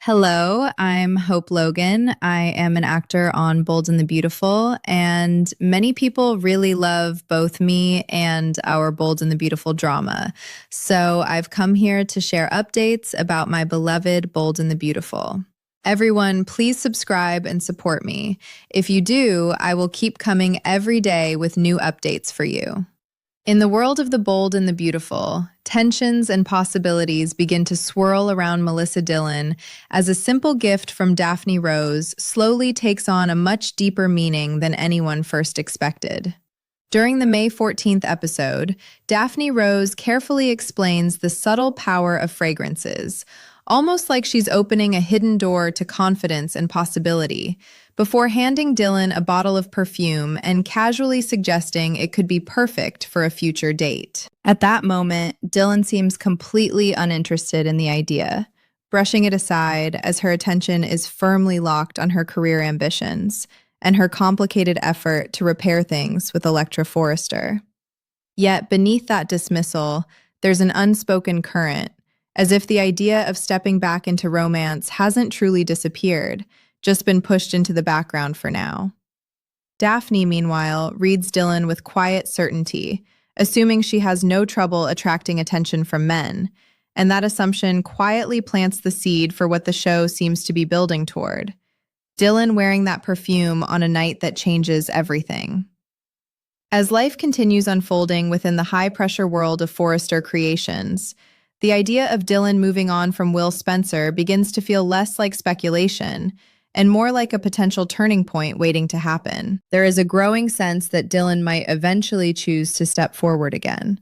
Hello, I'm Hope Logan. I am an actor on Bold and the Beautiful, and many people really love both me and our Bold and the Beautiful drama. So I've come here to share updates about my beloved Bold and the Beautiful. Everyone, please subscribe and support me. If you do, I will keep coming every day with new updates for you. In the world of the bold and the beautiful, tensions and possibilities begin to swirl around Melissa Dillon as a simple gift from Daphne Rose slowly takes on a much deeper meaning than anyone first expected. During the May 14th episode, Daphne Rose carefully explains the subtle power of fragrances, almost like she's opening a hidden door to confidence and possibility, before handing Dylan a bottle of perfume and casually suggesting it could be perfect for a future date. At that moment, Dylan seems completely uninterested in the idea, brushing it aside as her attention is firmly locked on her career ambitions and her complicated effort to repair things with Electra Forrester. Yet beneath that dismissal, there's an unspoken current, as if the idea of stepping back into romance hasn't truly disappeared, just been pushed into the background for now. Daphne, meanwhile, reads Dylan with quiet certainty, assuming she has no trouble attracting attention from men, and that assumption quietly plants the seed for what the show seems to be building toward. Dylan wearing that perfume on a night that changes everything. As life continues unfolding within the high-pressure world of Forrester Creations, the idea of Dylan moving on from Will Spencer begins to feel less like speculation and more like a potential turning point waiting to happen. There is a growing sense that Dylan might eventually choose to step forward again,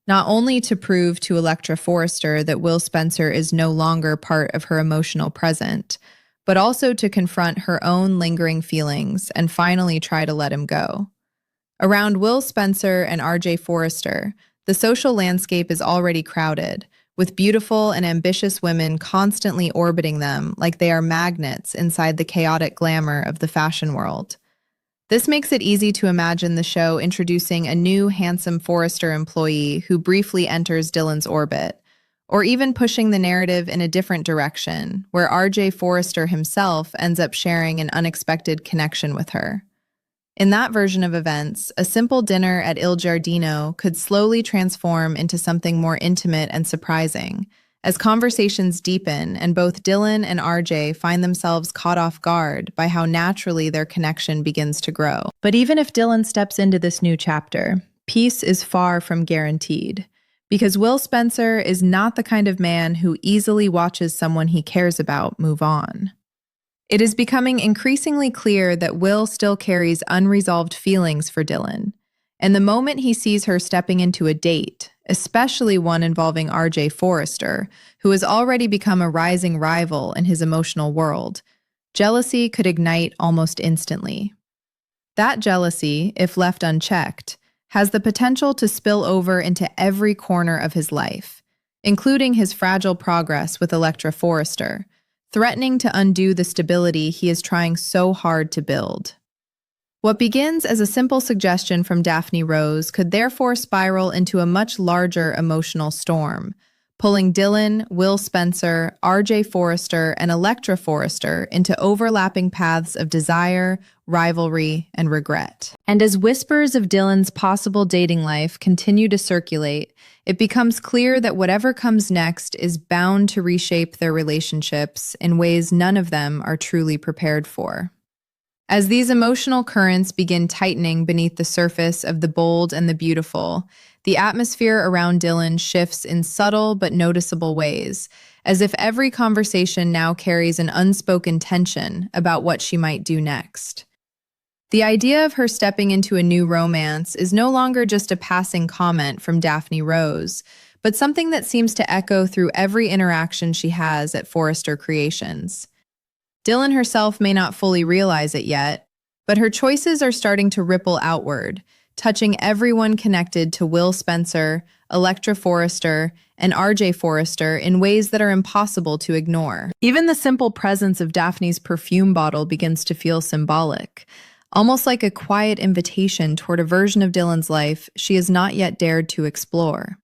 not only to prove to Electra Forrester that Will Spencer is no longer part of her emotional present, but also to confront her own lingering feelings and finally try to let him go. Around Will Spencer and RJ Forrester, the social landscape is already crowded, with beautiful and ambitious women constantly orbiting them like they are magnets inside the chaotic glamour of the fashion world. This makes it easy to imagine the show introducing a new handsome Forrester employee who briefly enters Dylan's orbit, or even pushing the narrative in a different direction, where RJ Forrester himself ends up sharing an unexpected connection with her. In that version of events, a simple dinner at Il Giardino could slowly transform into something more intimate and surprising, as conversations deepen and both Dylan and RJ find themselves caught off guard by how naturally their connection begins to grow. But even if Dylan steps into this new chapter, peace is far from guaranteed, because Will Spencer is not the kind of man who easily watches someone he cares about move on. It is becoming increasingly clear that Will still carries unresolved feelings for Dylan, and the moment he sees her stepping into a date, especially one involving RJ Forrester, who has already become a rising rival in his emotional world, jealousy could ignite almost instantly. That jealousy, if left unchecked, has the potential to spill over into every corner of his life, including his fragile progress with Electra Forrester, threatening to undo the stability he is trying so hard to build. What begins as a simple suggestion from Daphne Rose could therefore spiral into a much larger emotional storm, pulling Dylan, Will Spencer, RJ Forrester, and Electra Forrester into overlapping paths of desire, rivalry, and regret. And as whispers of Dylan's possible dating life continue to circulate, it becomes clear that whatever comes next is bound to reshape their relationships in ways none of them are truly prepared for. As these emotional currents begin tightening beneath the surface of the bold and the beautiful, the atmosphere around Dylan shifts in subtle but noticeable ways, as if every conversation now carries an unspoken tension about what she might do next. The idea of her stepping into a new romance is no longer just a passing comment from Daphne Rose, but something that seems to echo through every interaction she has at Forrester Creations. Dylan herself may not fully realize it yet, but her choices are starting to ripple outward, touching everyone connected to Will Spencer, Electra Forrester, and RJ Forrester in ways that are impossible to ignore. Even the simple presence of Daphne's perfume bottle begins to feel symbolic, almost like a quiet invitation toward a version of Dylan's life she has not yet dared to explore.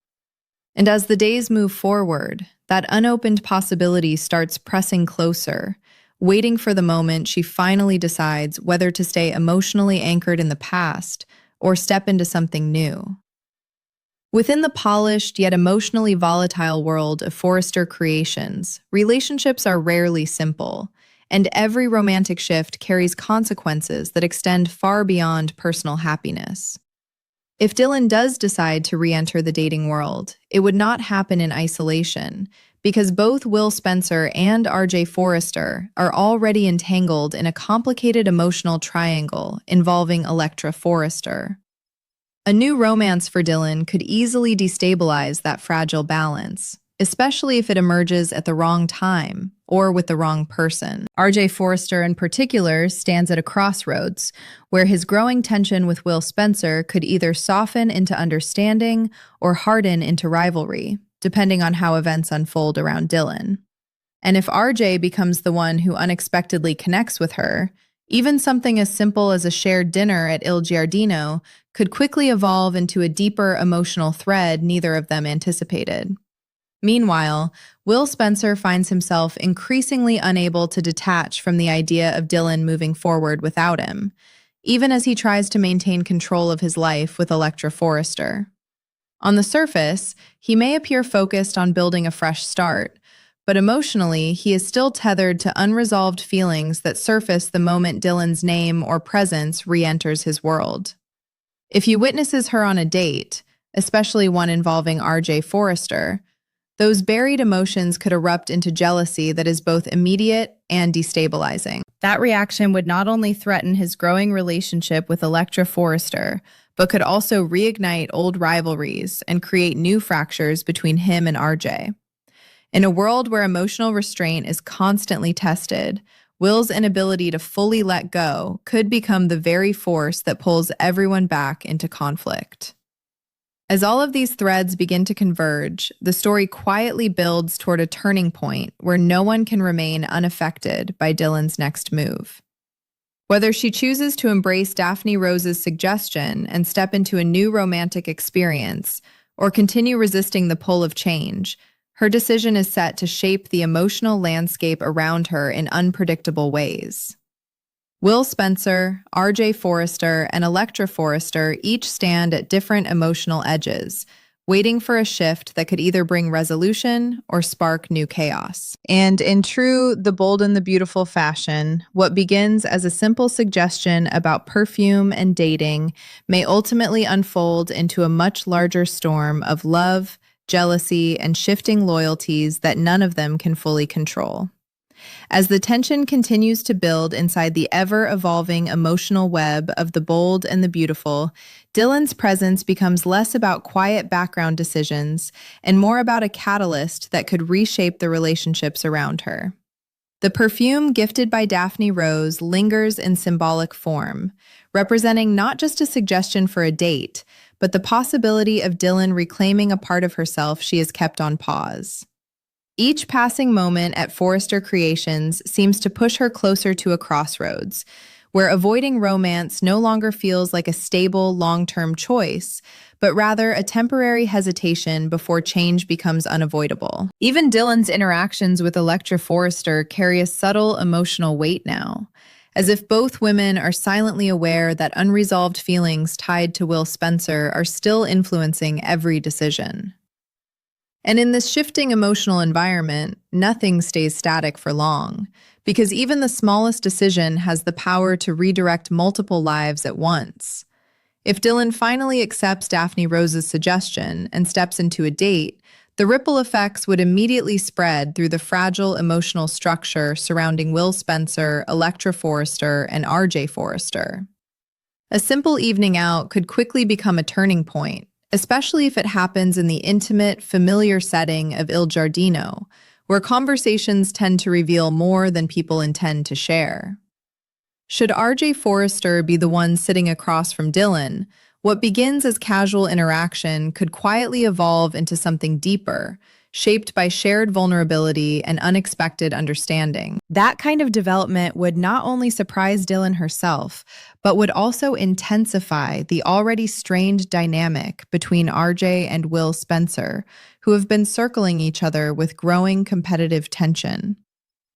And as the days move forward, that unopened possibility starts pressing closer, waiting for the moment she finally decides whether to stay emotionally anchored in the past or step into something new. Within the polished yet emotionally volatile world of Forrester creations, relationships are rarely simple, and every romantic shift carries consequences that extend far beyond personal happiness. If Dylan does decide to re-enter the dating world, it would not happen in isolation, because both Will Spencer and RJ Forrester are already entangled in a complicated emotional triangle involving Electra Forrester. A new romance for Dylan could easily destabilize that fragile balance, especially if it emerges at the wrong time or with the wrong person. RJ Forrester, in particular, stands at a crossroads where his growing tension with Will Spencer could either soften into understanding or harden into rivalry, depending on how events unfold around Dylan. And if RJ becomes the one who unexpectedly connects with her, even something as simple as a shared dinner at Il Giardino could quickly evolve into a deeper emotional thread neither of them anticipated. Meanwhile, Will Spencer finds himself increasingly unable to detach from the idea of Dylan moving forward without him, even as he tries to maintain control of his life with Electra Forrester. On the surface, he may appear focused on building a fresh start, but emotionally, he is still tethered to unresolved feelings that surface the moment Dylan's name or presence re-enters his world. If he witnesses her on a date, especially one involving RJ Forrester, those buried emotions could erupt into jealousy that is both immediate and destabilizing. That reaction would not only threaten his growing relationship with Electra Forrester, but could also reignite old rivalries and create new fractures between him and RJ. In a world where emotional restraint is constantly tested, Will's inability to fully let go could become the very force that pulls everyone back into conflict. As all of these threads begin to converge, the story quietly builds toward a turning point where no one can remain unaffected by Dylan's next move. Whether she chooses to embrace Daphne Rose's suggestion and step into a new romantic experience, or continue resisting the pull of change, her decision is set to shape the emotional landscape around her in unpredictable ways. Will Spencer, RJ Forrester, and Electra Forrester each stand at different emotional edges, waiting for a shift that could either bring resolution or spark new chaos. And in true The Bold and the Beautiful fashion, what begins as a simple suggestion about perfume and dating may ultimately unfold into a much larger storm of love, jealousy, and shifting loyalties that none of them can fully control. As the tension continues to build inside the ever-evolving emotional web of The Bold and the Beautiful, Dylan's presence becomes less about quiet background decisions and more about a catalyst that could reshape the relationships around her. The perfume gifted by Daphne Rose lingers in symbolic form, representing not just a suggestion for a date, but the possibility of Dylan reclaiming a part of herself she has kept on pause. Each passing moment at Forrester Creations seems to push her closer to a crossroads, where avoiding romance no longer feels like a stable, long-term choice, but rather a temporary hesitation before change becomes unavoidable. Even Dylan's interactions with Electra Forrester carry a subtle emotional weight now, as if both women are silently aware that unresolved feelings tied to Will Spencer are still influencing every decision. And in this shifting emotional environment, nothing stays static for long, because even the smallest decision has the power to redirect multiple lives at once. If Dylan finally accepts Daphne Rose's suggestion and steps into a date, the ripple effects would immediately spread through the fragile emotional structure surrounding Will Spencer, Electra Forrester, and RJ Forrester. A simple evening out could quickly become a turning point, especially if it happens in the intimate, familiar setting of Il Giardino, where conversations tend to reveal more than people intend to share. Should RJ Forrester be the one sitting across from Dylan, what begins as casual interaction could quietly evolve into something deeper, shaped by shared vulnerability and unexpected understanding. That kind of development would not only surprise Dylan herself, but would also intensify the already strained dynamic between RJ and Will Spencer, who have been circling each other with growing competitive tension.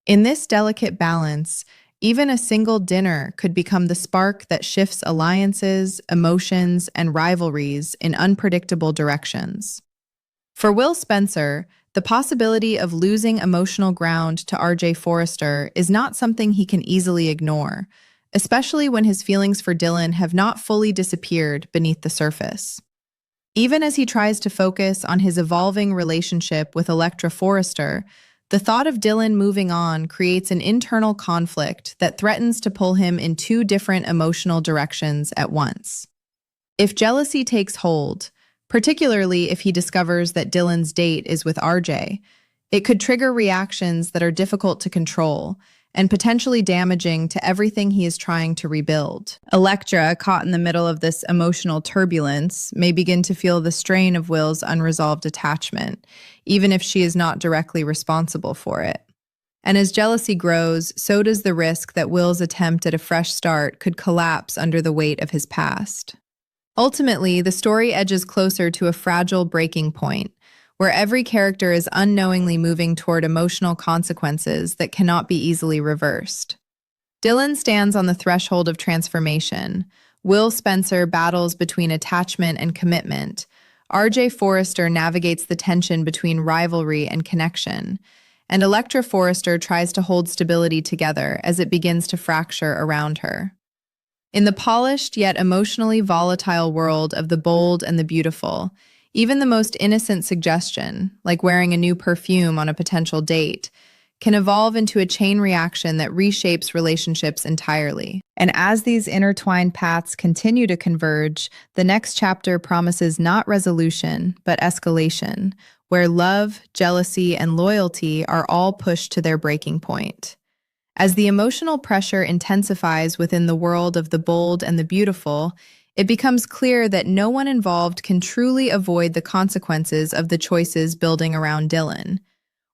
In this delicate balance, even a single dinner could become the spark that shifts alliances, emotions, and rivalries in unpredictable directions. For Will Spencer, the possibility of losing emotional ground to RJ Forrester is not something he can easily ignore, especially when his feelings for Dylan have not fully disappeared beneath the surface. Even as he tries to focus on his evolving relationship with Electra Forrester, the thought of Dylan moving on creates an internal conflict that threatens to pull him in two different emotional directions at once. If jealousy takes hold, particularly if he discovers that Dylan's date is with RJ, it could trigger reactions that are difficult to control and potentially damaging to everything he is trying to rebuild. Electra, caught in the middle of this emotional turbulence, may begin to feel the strain of Will's unresolved attachment, even if she is not directly responsible for it. And as jealousy grows, so does the risk that Will's attempt at a fresh start could collapse under the weight of his past. Ultimately, the story edges closer to a fragile breaking point, where every character is unknowingly moving toward emotional consequences that cannot be easily reversed. Dylan stands on the threshold of transformation. Will Spencer battles between attachment and commitment. RJ Forrester navigates the tension between rivalry and connection. And Electra Forrester tries to hold stability together as it begins to fracture around her. In the polished yet emotionally volatile world of the bold and the beautiful, even the most innocent suggestion, like wearing a new perfume on a potential date, can evolve into a chain reaction that reshapes relationships entirely. And as these intertwined paths continue to converge, the next chapter promises not resolution, but escalation, where love, jealousy, and loyalty are all pushed to their breaking point. As the emotional pressure intensifies within the world of the bold and the beautiful, it becomes clear that no one involved can truly avoid the consequences of the choices building around Dylan.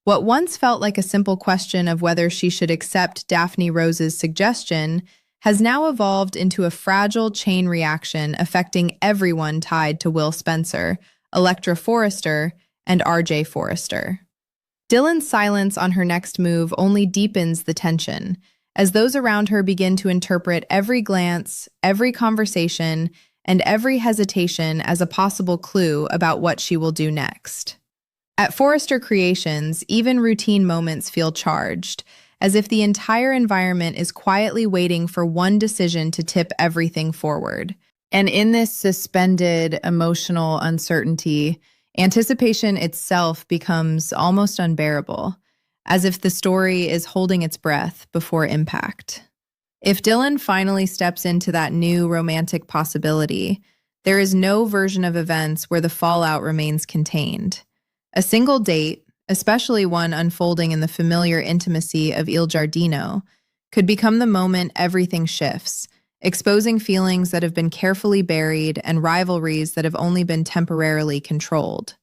What once felt like a simple question of whether she should accept Daphne Rose's suggestion has now evolved into a fragile chain reaction affecting everyone tied to Will Spencer, Electra Forrester, and RJ Forrester. Dylan's silence on her next move only deepens the tension, as those around her begin to interpret every glance, every conversation, and every hesitation as a possible clue about what she will do next. At Forrester Creations, even routine moments feel charged, as if the entire environment is quietly waiting for one decision to tip everything forward. And in this suspended emotional uncertainty, anticipation itself becomes almost unbearable, as if the story is holding its breath before impact. If Dylan finally steps into that new romantic possibility, there is no version of events where the fallout remains contained. A single date, especially one unfolding in the familiar intimacy of Il Giardino, could become the moment everything shifts, exposing feelings that have been carefully buried and rivalries that have only been temporarily controlled.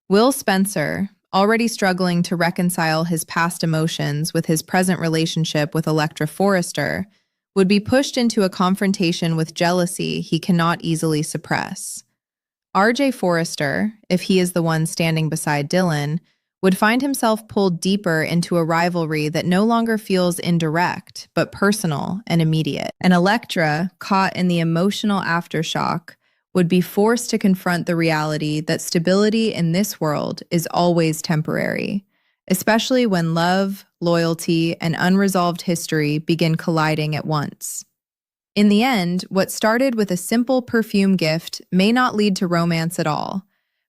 Will Spencer, already struggling to reconcile his past emotions with his present relationship with Electra Forrester, would be pushed into a confrontation with jealousy he cannot easily suppress. RJ Forrester, if he is the one standing beside Dylan, would find himself pulled deeper into a rivalry that no longer feels indirect, but personal and immediate. And Electra, caught in the emotional aftershock, would be forced to confront the reality that stability in this world is always temporary, especially when love, loyalty, and unresolved history begin colliding at once. In the end, what started with a simple perfume gift may not lead to romance at all,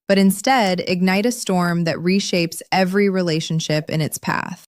but instead ignite a storm that reshapes every relationship in its path.